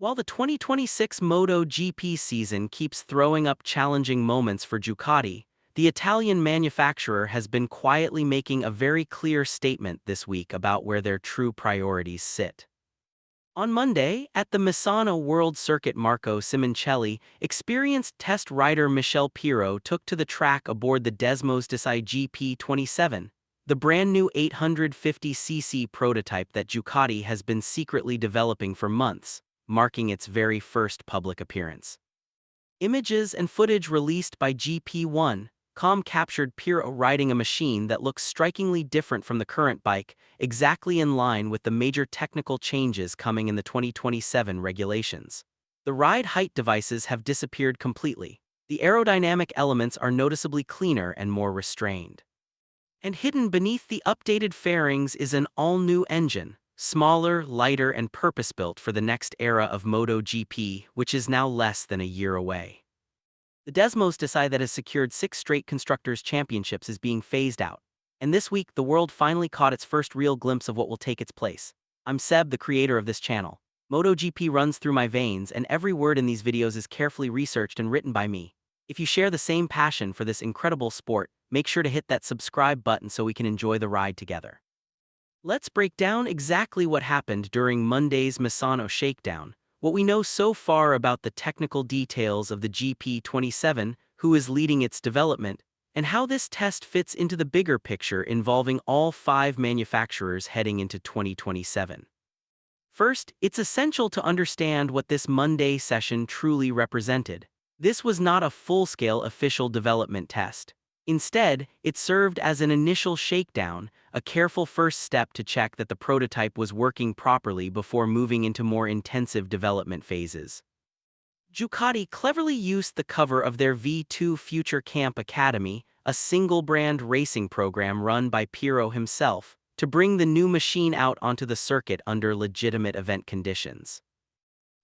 While the 2026 MotoGP season keeps throwing up challenging moments for Ducati, the Italian manufacturer has been quietly making a very clear statement this week about where their true priorities sit. On Monday, at the Misano World Circuit, Marco Simoncelli, experienced test rider Michel Pirro took to the track aboard the Desmos Desai GP27, the brand new 850cc prototype that Ducati has been secretly developing for months, marking its very first public appearance. Images and footage released by GP1.com captured Pirro riding a machine that looks strikingly different from the current bike, exactly in line with the major technical changes coming in the 2027 regulations. The ride height devices have disappeared completely. The aerodynamic elements are noticeably cleaner and more restrained. And hidden beneath the updated fairings is an all-new engine, smaller, lighter, and purpose-built for the next era of MotoGP, which is now less than a year away. The Desmos Desai that has secured 6 straight Constructors' Championships is being phased out, and this week the world finally caught its first real glimpse of what will take its place. I'm Seb, the creator of this channel. MotoGP runs through my veins, and every word in these videos is carefully researched and written by me. If you share the same passion for this incredible sport, make sure to hit that subscribe button so we can enjoy the ride together. Let's break down exactly what happened during Monday's Misano shakedown, what we know so far about the technical details of the GP27, who is leading its development, and how this test fits into the bigger picture involving all 5 manufacturers heading into 2027. First, it's essential to understand what this Monday session truly represented. This was not a full-scale official development test. Instead, it served as an initial shakedown, a careful first step to check that the prototype was working properly before moving into more intensive development phases. Ducati cleverly used the cover of their V2 Future Camp Academy, a single-brand racing program run by Pirro himself, to bring the new machine out onto the circuit under legitimate event conditions.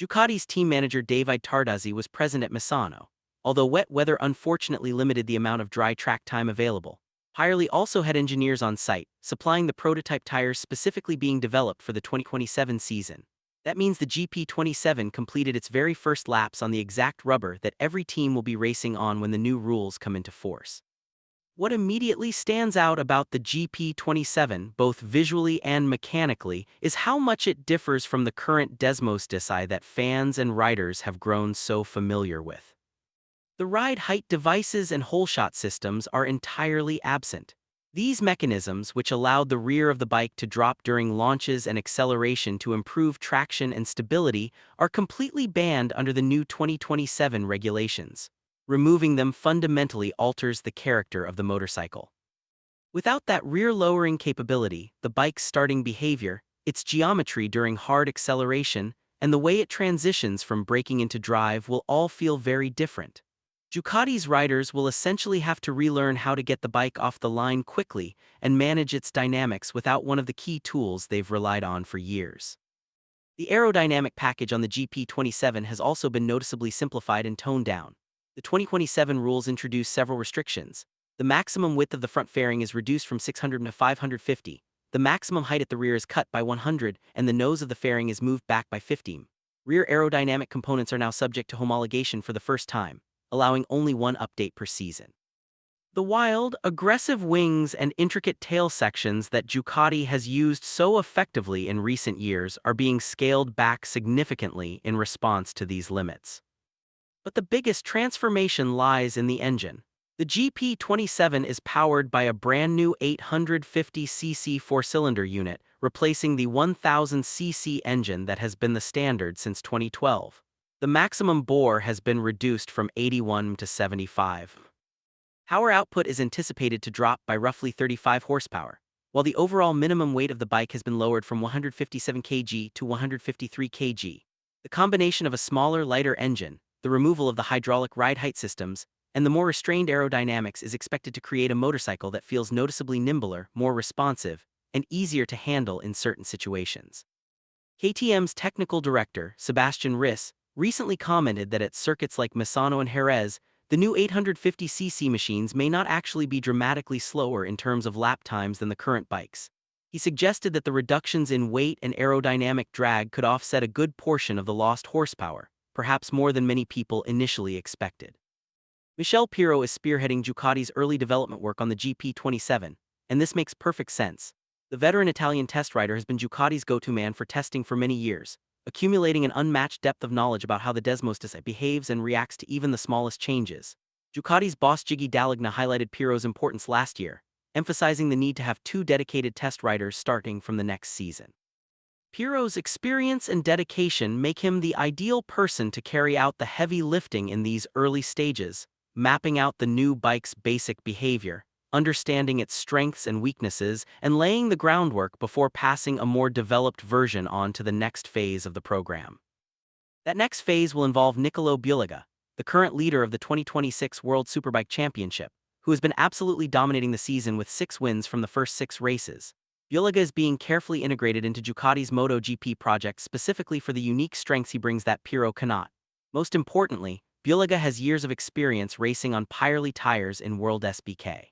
Ducati's team manager Davide Tardazzi was present at Misano. Although wet weather unfortunately limited the amount of dry track time available, Pirelli also had engineers on site, supplying the prototype tires specifically being developed for the 2027 season. That means the GP27 completed its very first laps on the exact rubber that every team will be racing on when the new rules come into force. What immediately stands out about the GP27, both visually and mechanically, is how much it differs from the current Desmos Desai that fans and riders have grown so familiar with. The ride height devices and holeshot systems are entirely absent. These mechanisms, which allowed the rear of the bike to drop during launches and acceleration to improve traction and stability, are completely banned under the new 2027 regulations. Removing them fundamentally alters the character of the motorcycle. Without that rear lowering capability, the bike's starting behavior, its geometry during hard acceleration, and the way it transitions from braking into drive will all feel very different. Ducati's riders will essentially have to relearn how to get the bike off the line quickly and manage its dynamics without one of the key tools they've relied on for years. The aerodynamic package on the GP27 has also been noticeably simplified and toned down. The 2027 rules introduce several restrictions. The maximum width of the front fairing is reduced from 600 to 550. The maximum height at the rear is cut by 100, and the nose of the fairing is moved back by 50. Rear aerodynamic components are now subject to homologation for the first time, allowing only one update per season. The wild, aggressive wings and intricate tail sections that Ducati has used so effectively in recent years are being scaled back significantly in response to these limits. But the biggest transformation lies in the engine. The GP27 is powered by a brand new 850cc 4-cylinder unit, replacing the 1000cc engine that has been the standard since 2012. The maximum bore has been reduced from 81 to 75. Power output is anticipated to drop by roughly 35 horsepower, while the overall minimum weight of the bike has been lowered from 157 kg to 153 kg. The combination of a smaller, lighter engine, the removal of the hydraulic ride height systems, and the more restrained aerodynamics is expected to create a motorcycle that feels noticeably nimbler, more responsive, and easier to handle in certain situations. KTM's technical director, Sebastian Riss, recently commented that at circuits like Misano and Jerez, the new 850cc machines may not actually be dramatically slower in terms of lap times than the current bikes. He suggested that the reductions in weight and aerodynamic drag could offset a good portion of the lost horsepower, perhaps more than many people initially expected. Michel Pirot is spearheading Ducati's early development work on the GP27, and this makes perfect sense. The veteran Italian test rider has been Ducati's go-to man for testing for many years, accumulating an unmatched depth of knowledge about how the Desmos behaves and reacts to even the smallest changes. Ducati's boss Gigi D'Allegna highlighted Pirot's importance last year, emphasizing the need to have two dedicated test riders starting from the next season. Pirot's experience and dedication make him the ideal person to carry out the heavy lifting in these early stages, mapping out the new bike's basic behavior, understanding its strengths and weaknesses, and laying the groundwork before passing a more developed version on to the next phase of the program. That next phase will involve Niccolò Bulega, the current leader of the 2026 World Superbike Championship, who has been absolutely dominating the season with 6 wins from the first 6 races. Bulega is being carefully integrated into Ducati's MotoGP project specifically for the unique strengths he brings that Pirot cannot. Most importantly, Bulega has years of experience racing on Pirelli tires in World SBK.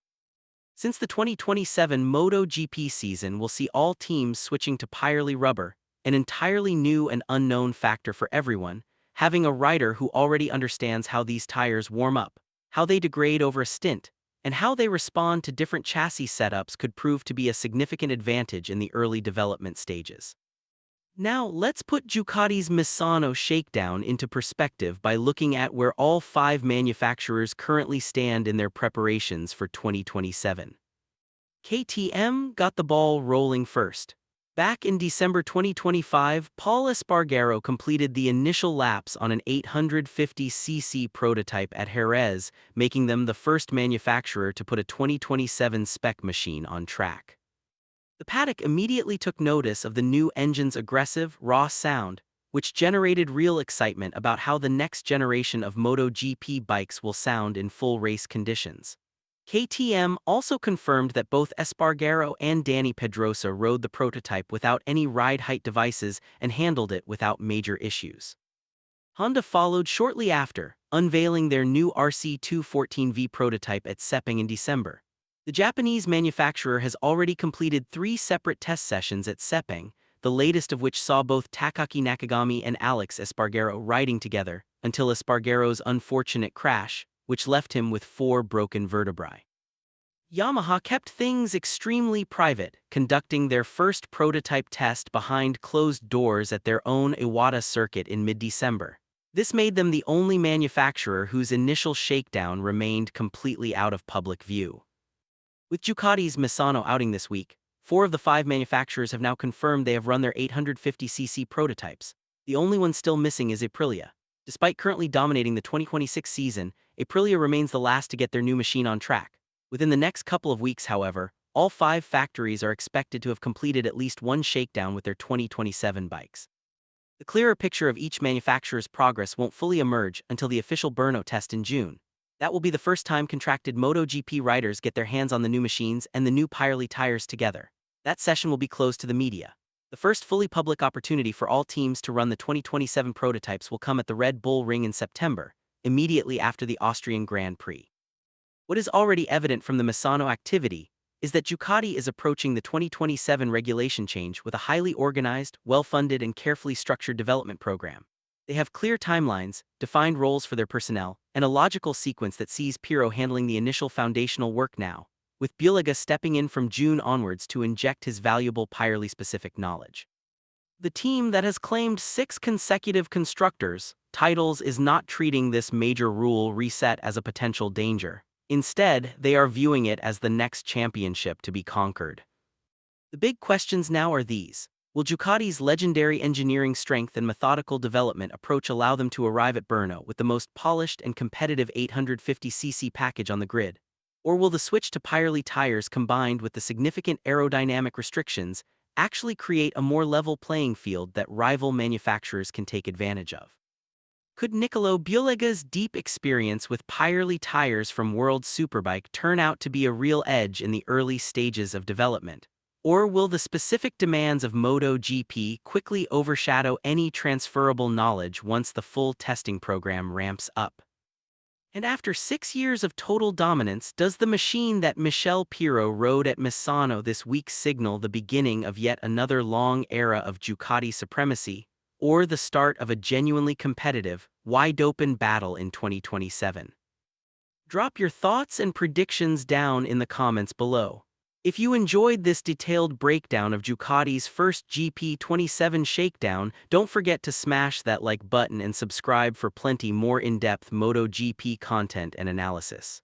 Since the 2027 MotoGP season will see all teams switching to Pirelli rubber, an entirely new and unknown factor for everyone, having a rider who already understands how these tires warm up, how they degrade over a stint, and how they respond to different chassis setups could prove to be a significant advantage in the early development stages. Now, let's put Ducati's Misano shakedown into perspective by looking at where all 5 manufacturers currently stand in their preparations for 2027. KTM got the ball rolling first. Back in December 2025, Paul Espargaro completed the initial laps on an 850cc prototype at Jerez, making them the first manufacturer to put a 2027 spec machine on track. The paddock immediately took notice of the new engine's aggressive, raw sound, which generated real excitement about how the next generation of MotoGP bikes will sound in full race conditions. KTM also confirmed that both Espargaro and Danny Pedrosa rode the prototype without any ride height devices and handled it without major issues. Honda followed shortly after, unveiling their new RC214V prototype at Sepang in December. The Japanese manufacturer has already completed 3 separate test sessions at Sepang, the latest of which saw both Takaki Nakagami and Alex Espargaro riding together, until Espargaro's unfortunate crash, which left him with 4 broken vertebrae. Yamaha kept things extremely private, conducting their first prototype test behind closed doors at their own Iwata circuit in mid-December. This made them the only manufacturer whose initial shakedown remained completely out of public view. With Ducati's Misano outing this week, 4 of the 5 manufacturers have now confirmed they have run their 850cc prototypes. The only one still missing is Aprilia. Despite currently dominating the 2026 season, Aprilia remains the last to get their new machine on track. Within the next couple of weeks, however, all 5 factories are expected to have completed at least one shakedown with their 2027 bikes. The clearer picture of each manufacturer's progress won't fully emerge until the official Brno test in June. That will be the first time contracted MotoGP riders get their hands on the new machines and the new Pirelli tires together. That session will be closed to the media. The first fully public opportunity for all teams to run the 2027 prototypes will come at the Red Bull Ring in September, immediately after the Austrian Grand Prix. What is already evident from the Misano activity is that Ducati is approaching the 2027 regulation change with a highly organized, well-funded and carefully structured development program. They have clear timelines, defined roles for their personnel, and a logical sequence that sees Pirot handling the initial foundational work now, with Bulega stepping in from June onwards to inject his valuable Pirelli-specific knowledge. The team that has claimed 6 consecutive constructors' titles is not treating this major rule reset as a potential danger. Instead, they are viewing it as the next championship to be conquered. The big questions now are these. Will Ducati's legendary engineering strength and methodical development approach allow them to arrive at Brno with the most polished and competitive 850cc package on the grid? Or will the switch to Pirelli tires combined with the significant aerodynamic restrictions actually create a more level playing field that rival manufacturers can take advantage of? Could Niccolò Bulega's deep experience with Pirelli tires from World Superbike turn out to be a real edge in the early stages of development? Or will the specific demands of MotoGP quickly overshadow any transferable knowledge once the full testing program ramps up? And after 6 years of total dominance, does the machine that Michel Pirro rode at Misano this week signal the beginning of yet another long era of Ducati supremacy, or the start of a genuinely competitive, wide-open battle in 2027? Drop your thoughts and predictions down in the comments below. If you enjoyed this detailed breakdown of Ducati's first GP27 shakedown, don't forget to smash that like button and subscribe for plenty more in-depth MotoGP content and analysis.